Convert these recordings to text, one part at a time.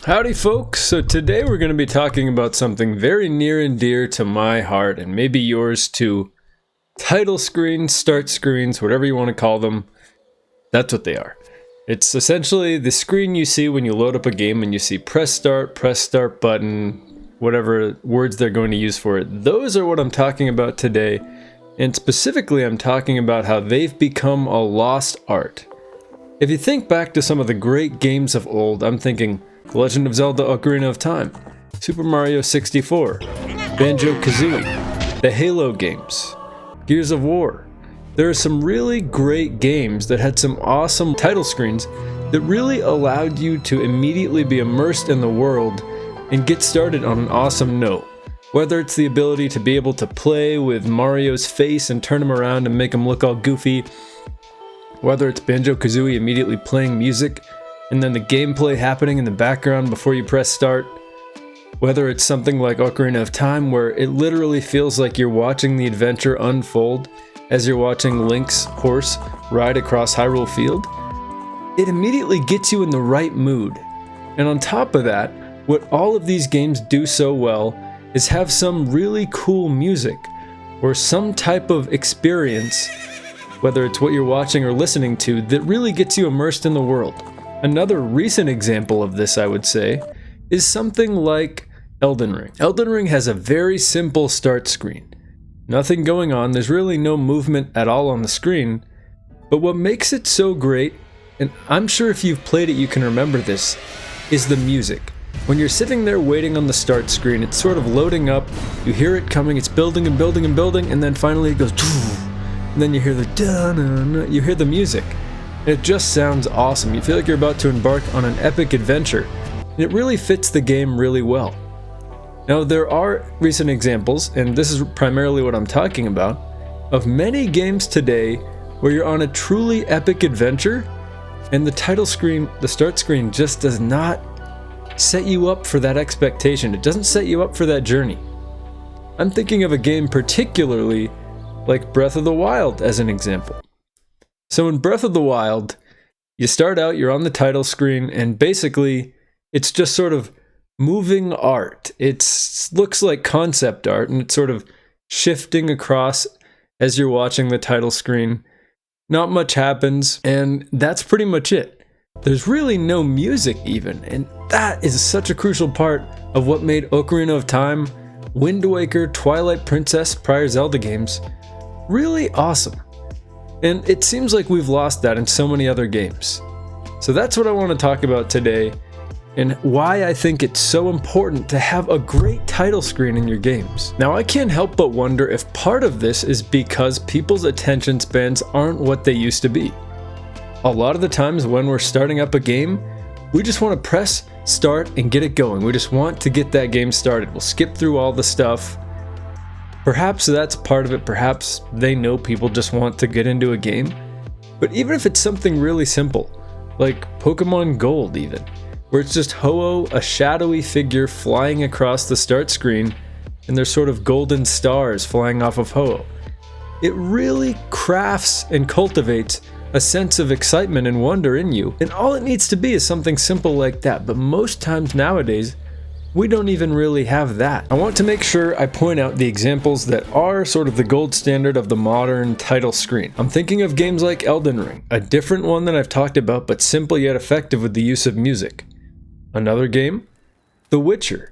Howdy folks, so today we're going to be talking about something very near and dear to my heart and maybe yours too. Title screens, start screens, whatever you want to call them, that's what they are. It's essentially the screen you see when you load up a game and you see press start button, whatever words they're going to use for it. Those are what I'm talking about today, and specifically I'm talking about how they've become a lost art. If you think back to some of the great games of old, I'm thinking The Legend of Zelda: Ocarina of Time, Super Mario 64, Banjo Kazooie, the Halo games, Gears of War. There are some really great games that had some awesome title screens that really allowed you to immediately be immersed in the world and get started on an awesome note. Whether it's the ability to be able to play with Mario's face and turn him around and make him look all goofy, whether it's Banjo Kazooie immediately playing music and then the gameplay happening in the background before you press start, whether it's something like Ocarina of Time where it literally feels like you're watching the adventure unfold as you're watching Link's horse ride across Hyrule Field, it immediately gets you in the right mood. And on top of that, what all of these games do so well is have some really cool music or some type of experience, whether it's what you're watching or listening to, that really gets you immersed in the world. Another recent example of this, I would say, is something like Elden Ring. Elden Ring has a very simple start screen. Nothing going on, there's really no movement at all on the screen, but what makes it so great, and I'm sure if you've played it you can remember this, is the music. When you're sitting there waiting on the start screen, it's sort of loading up, you hear it coming, it's building and building and building, and then finally it goes, and then you hear the da-na-na, you hear the music. And it just sounds awesome. You feel like you're about to embark on an epic adventure. And it really fits the game really well. Now, there are recent examples, and this is primarily what I'm talking about, of many games today where you're on a truly epic adventure, and the title screen, the start screen, just does not set you up for that expectation. It doesn't set you up for that journey. I'm thinking of a game particularly like Breath of the Wild as an example. So in Breath of the Wild, you start out, you're on the title screen, and basically it's just sort of moving art. It looks like concept art, and it's sort of shifting across as you're watching the title screen. Not much happens, and that's pretty much it. There's really no music even, and that is such a crucial part of what made Ocarina of Time, Wind Waker, Twilight Princess, prior Zelda games really awesome. And it seems like we've lost that in so many other games. So that's what I want to talk about today, and why I think it's so important to have a great title screen in your games. Now, I can't help but wonder if part of this is because people's attention spans aren't what they used to be. A lot of the times when we're starting up a game, we just want to press start and get it going. We just want to get that game started. We'll skip through all the stuff. Perhaps that's part of it. Perhaps they know people just want to get into a game. But even if it's something really simple, like Pokemon Gold even, where it's just Ho-Oh, a shadowy figure flying across the start screen, and there's sort of golden stars flying off of Ho-Oh. It really crafts and cultivates a sense of excitement and wonder in you, and all it needs to be is something simple like that. But most times nowadays, we don't even really have that. I want to make sure I point out the examples that are sort of the gold standard of the modern title screen. I'm thinking of games like Elden Ring, a different one that I've talked about, but simple yet effective with the use of music. Another game, The Witcher.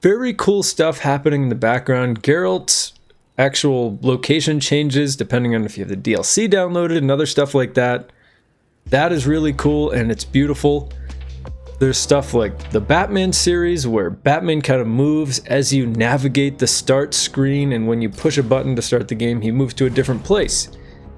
Very cool stuff happening in the background. Geralt's actual location changes depending on if you have the DLC downloaded and other stuff like that. That is really cool and it's beautiful. There's stuff like the Batman series where Batman kind of moves as you navigate the start screen, and when you push a button to start the game, he moves to a different place.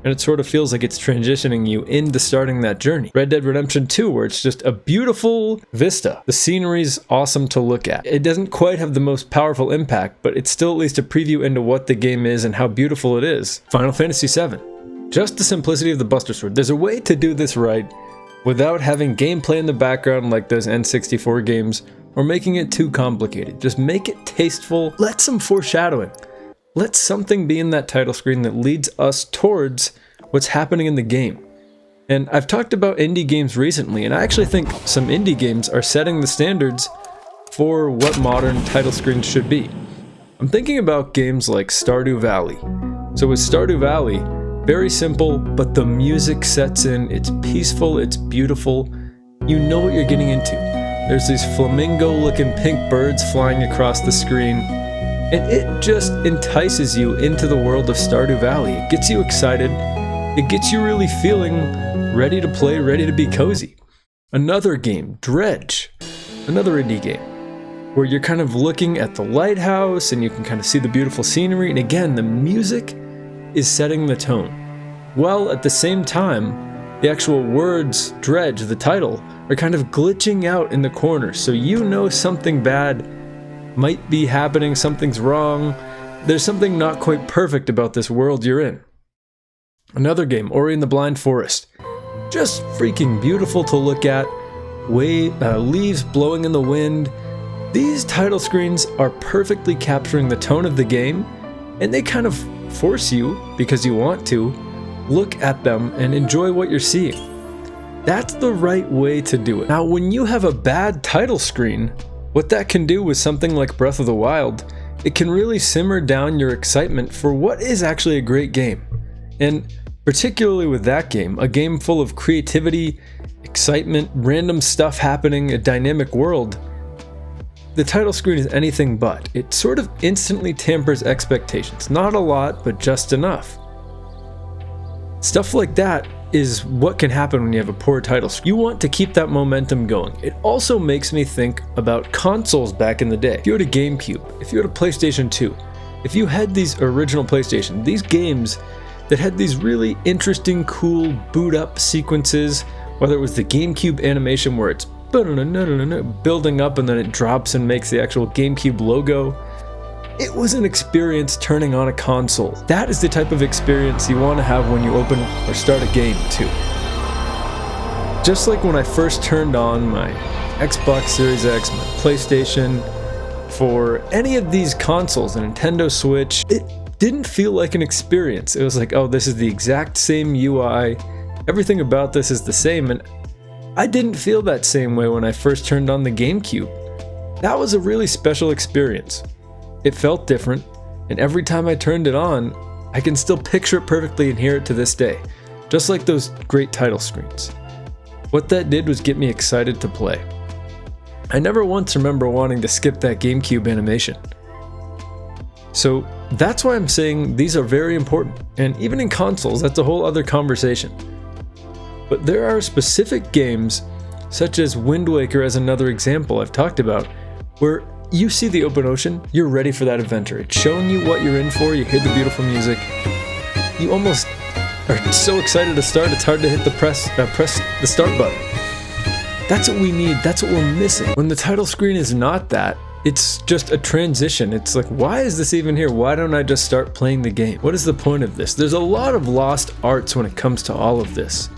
And it sort of feels like it's transitioning you into starting that journey. Red Dead Redemption 2, where it's just a beautiful vista. The scenery's awesome to look at. It doesn't quite have the most powerful impact, but it's still at least a preview into what the game is and how beautiful it is. Final Fantasy VII. Just the simplicity of the Buster Sword. There's a way to do this right without having gameplay in the background like those N64 games, or making it too complicated. Just make it tasteful, let some foreshadowing. Let something be in that title screen that leads us towards what's happening in the game. And I've talked about indie games recently, and I actually think some indie games are setting the standards for what modern title screens should be. I'm thinking about games like Stardew Valley. So with Stardew Valley, very simple, but the music sets in, it's peaceful, it's beautiful, you know what you're getting into. There's these flamingo-looking pink birds flying across the screen, and it just entices you into the world of Stardew Valley. It gets you excited, it gets you really feeling ready to play, ready to be cozy. Another game, Dredge, another indie game, where you're kind of looking at the lighthouse and you can kind of see the beautiful scenery, and again, the music is setting the tone. While at the same time, the actual words, Dredge, the title, are kind of glitching out in the corner, so you know something bad might be happening, something's wrong, there's something not quite perfect about this world you're in. Another game, Ori and the Blind Forest, just freaking beautiful to look at, leaves blowing in the wind. These title screens are perfectly capturing the tone of the game, and they kind of force you, because you want to, look at them and enjoy what you're seeing. That's the right way to do it. Now, when you have a bad title screen, what that can do with something like Breath of the Wild, it can really simmer down your excitement for what is actually a great game. And particularly with that game, a game full of creativity, excitement, random stuff happening, a dynamic world, the title screen is anything but. It sort of instantly tampers expectations. Not a lot, but just enough. Stuff like that is what can happen when you have a poor title screen. You want to keep that momentum going. It also makes me think about consoles back in the day. If you had a GameCube, if you had a PlayStation 2, if you had these original PlayStation, these games that had these really interesting, cool boot up sequences, whether it was the GameCube animation where it's building up and then it drops and makes the actual GameCube logo. It was an experience turning on a console. That is the type of experience you want to have when you open or start a game too. Just like when I first turned on my Xbox Series X, my PlayStation, for any of these consoles, the Nintendo Switch, it didn't feel like an experience. It was like, oh, this is the exact same UI, everything about this is the same, and I didn't feel that same way when I first turned on the GameCube. That was a really special experience. It felt different, and every time I turned it on, I can still picture it perfectly and hear it to this day, just like those great title screens. What that did was get me excited to play. I never once remember wanting to skip that GameCube animation. So that's why I'm saying these are very important, and even in consoles, that's a whole other conversation. But there are specific games, such as Wind Waker as another example I've talked about, where you see the open ocean, you're ready for that adventure. It's showing you what you're in for, you hear the beautiful music. You almost are so excited to start, it's hard to hit the press the start button. That's what we need, that's what we're missing. When the title screen is not that, it's just a transition. It's like, why is this even here? Why don't I just start playing the game? What is the point of this? There's a lot of lost arts when it comes to all of this.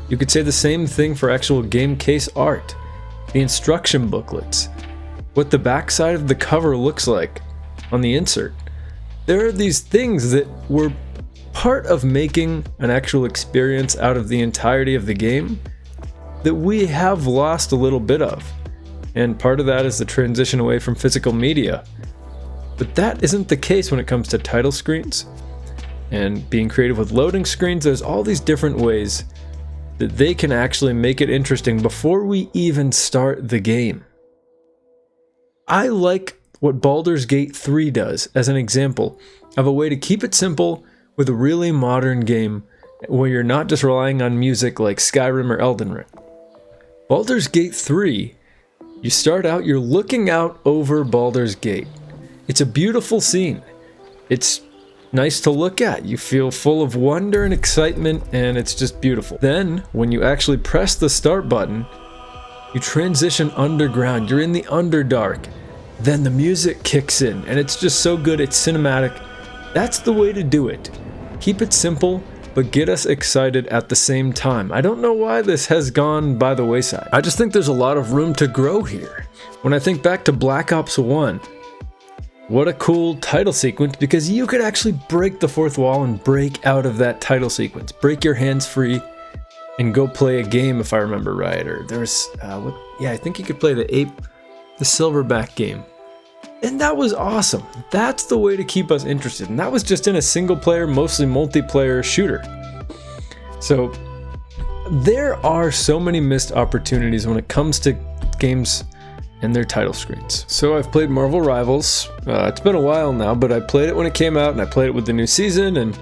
You could say the same thing for actual game case art, the instruction booklets, what the backside of the cover looks like on the insert. There are these things that were part of making an actual experience out of the entirety of the game that we have lost a little bit of. And part of that is the transition away from physical media. But that isn't the case when it comes to title screens and being creative with loading screens. There's all these different ways that they can actually make it interesting before we even start the game. I like what Baldur's Gate 3 does as an example of a way to keep it simple with a really modern game where you're not just relying on music like Skyrim or Elden Ring. Baldur's Gate 3, you start out, you're looking out over Baldur's Gate. It's a beautiful scene. It's nice to look at. You feel full of wonder and excitement, and it's just beautiful. Then, when you actually press the start button, you transition underground. You're in the Underdark. Then the music kicks in, and it's just so good. It's cinematic. That's the way to do it. Keep it simple, but get us excited at the same time. I don't know why this has gone by the wayside. I just think there's a lot of room to grow here. When I think back to Black Ops 1, what a cool title sequence, because you could actually break the fourth wall and break out of that title sequence. Break your hands free and go play a game, if I remember right. Or there's, I think you could play the Silverback game. And that was awesome. That's the way to keep us interested. And that was just in a single player, mostly multiplayer shooter. So there are so many missed opportunities when it comes to games and their title screens. So I've played Marvel Rivals. It's been a while now, but I played it when it came out and I played it with the new season. And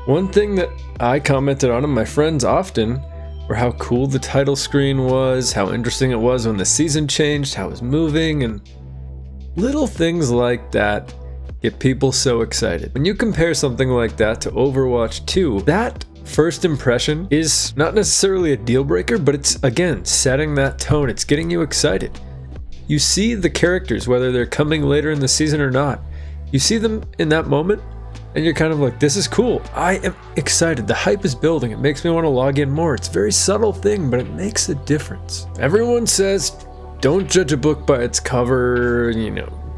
one thing that I commented on and my friends often were how cool the title screen was, how interesting it was when the season changed, how it was moving, and little things like that get people so excited. When you compare something like that to Overwatch 2, that first impression is not necessarily a deal breaker, but it's, again, setting that tone. It's getting you excited. You see the characters, whether they're coming later in the season or not. You see them in that moment, and you're kind of like, this is cool. I am excited. The hype is building. It makes me want to log in more. It's a very subtle thing, but it makes a difference. Everyone says, don't judge a book by its cover,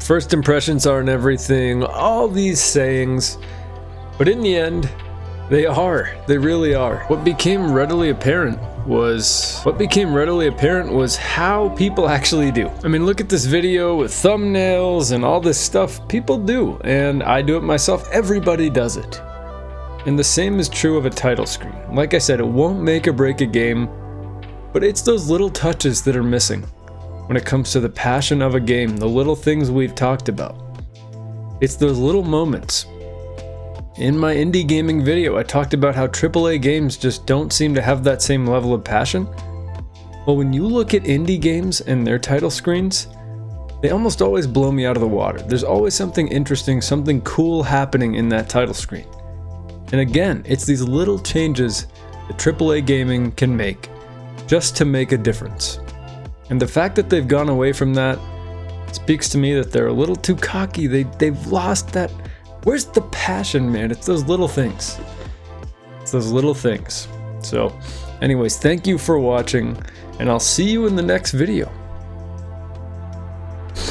first impressions aren't everything, all these sayings. But in the end, they really are. What became readily apparent was how people actually do. I mean, look at this video with thumbnails and all this stuff. People do, and I do it myself. Everybody does it. And the same is true of a title screen. Like I said, it won't make or break a game, but it's those little touches that are missing when it comes to the passion of a game, the little things we've talked about. It's those little moments. In my indie gaming video, I talked about how AAA games just don't seem to have that same level of passion. Well, when you look at indie games and their title screens, they almost always blow me out of the water. There's always something interesting, something cool happening in that title screen. And again, it's these little changes that AAA gaming can make just to make a difference. And the fact that they've gone away from that speaks to me that they're a little too cocky. They've lost that. Where's the passion, man? It's those little things. It's those little things. So, anyways, thank you for watching, and I'll see you in the next video.